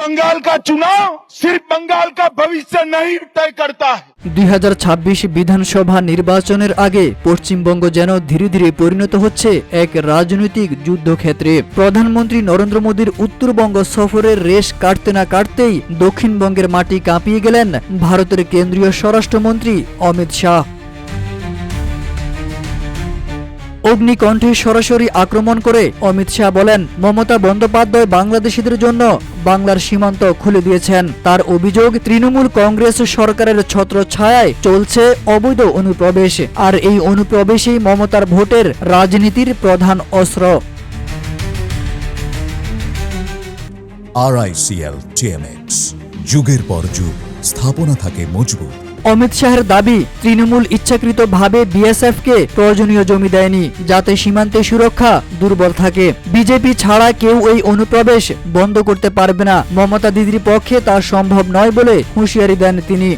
बंगाल का चुनाव सिर्फ बंगाल का भविष्य नहीं तय करता है। 2026 বিধানসভা নির্বাচনের আগে পশ্চিমবঙ্গ যেন ধীরে ধীরে পরিণত হচ্ছে এক রাজনৈতিক যুদ্ধক্ষেত্রে। প্রধানমন্ত্রী নরেন্দ্র মোদীর উত্তরবঙ্গ সফরের রেশ কাটতে না কাটতেই দক্ষিণবঙ্গের মাটি কাঁপিয়ে গেলেন ভারতের কেন্দ্রীয় স্বরাষ্ট্রমন্ত্রী অমিত শাহ। অগ্নিকণ্ঠে সরাসরি আক্রমণ করে অমিত শাহ বলেন, মমতা বন্দ্যোপাধ্যায় বাংলাদেশিদের জন্য বাংলার সীমান্ত খুলে দিয়েছেন। তার অভিযোগ, তৃণমূল কংগ্রেস সরকারের ছত্রছায়ায় চলছে অবৈধ অনুপ্রবেশ, আর এই অনুপ্রবেশই মমতার ভোটের রাজনীতির প্রধান অস্ত্র। RICL TMX, যুগের পর যুগ স্থাপনা থাকে মজবুত। অমিত শাহের দাবি, তৃণমূল ইচ্ছাকৃতভাবে বিএসএফকে প্রয়োজনীয় জমি দেয়নি যাতে সীমান্তে সুরক্ষা দুর্বল থাকে। বিজেপি ছাড়া কেউ এই অনুপ্রবেশ বন্ধ করতে পারবে না। মমতা দিদির পক্ষে তা সম্ভব নয় বলে হুঁশিয়ারি দেন তিনি।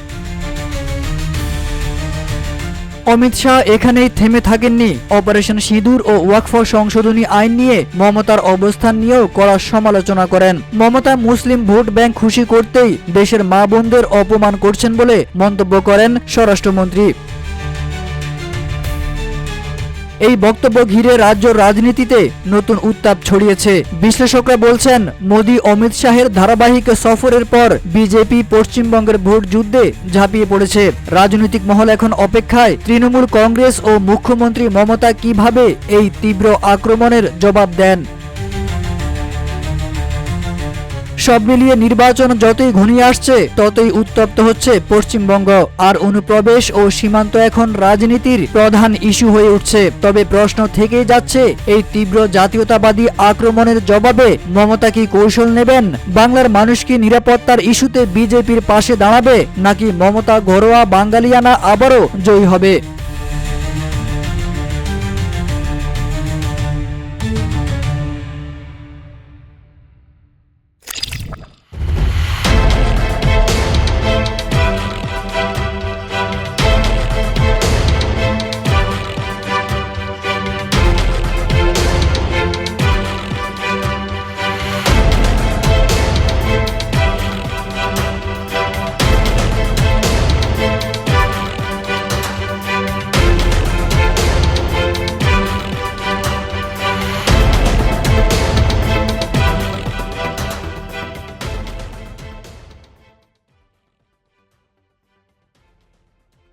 অমিত শাহ এখানেই থেমে থাকেননি। অপারেশন সিঁদুর ও ওয়াকফ সংশোধনী আইন নিয়ে মমতার অবস্থান নিয়েও কড়া সমালোচনা করেন। মমতা মুসলিম ভোট ব্যাংক খুশি করতেই দেশের মা বোনদের অপমান করছেন বলে মন্তব্য করেন স্বরাষ্ট্রমন্ত্রী। এই বক্তব্য ঘিরে রাজ্য রাজনীতিতে নতুন উত্তাপ ছড়িয়েছে। বিশ্লেষকরা বলছেন, মোদি অমিত শাহের ধারাবাহিক সফরের পর বিজেপি পশ্চিমবঙ্গের ভোট যুদ্ধে ঝাঁপিয়ে পড়েছে। রাজনৈতিক মহল এখন অপেক্ষায় তৃণমূল কংগ্রেস ও মুখ্যমন্ত্রী মমতা কিভাবে এই তীব্র আক্রমণের জবাব দেন। সব মিলিয়ে নির্বাচন যতই ঘনিয়ে আসছে ততই উত্তপ্ত হচ্ছে পশ্চিমবঙ্গ, আর অনুপ্রবেশ ও সীমান্ত এখন রাজনীতির প্রধান ইস্যু হয়ে উঠছে। তবে প্রশ্ন থেকেই যাচ্ছে, এই তীব্র জাতীয়তাবাদী আক্রমণের জবাবে মমতা কি কৌশল নেবেন? বাংলার মানুষ কি নিরাপত্তার ইস্যুতে বিজেপির পাশে দাঁড়াবে, নাকি মমতা ঘরোয়া বাঙালিয়ানা আবারও জয়ী হবে?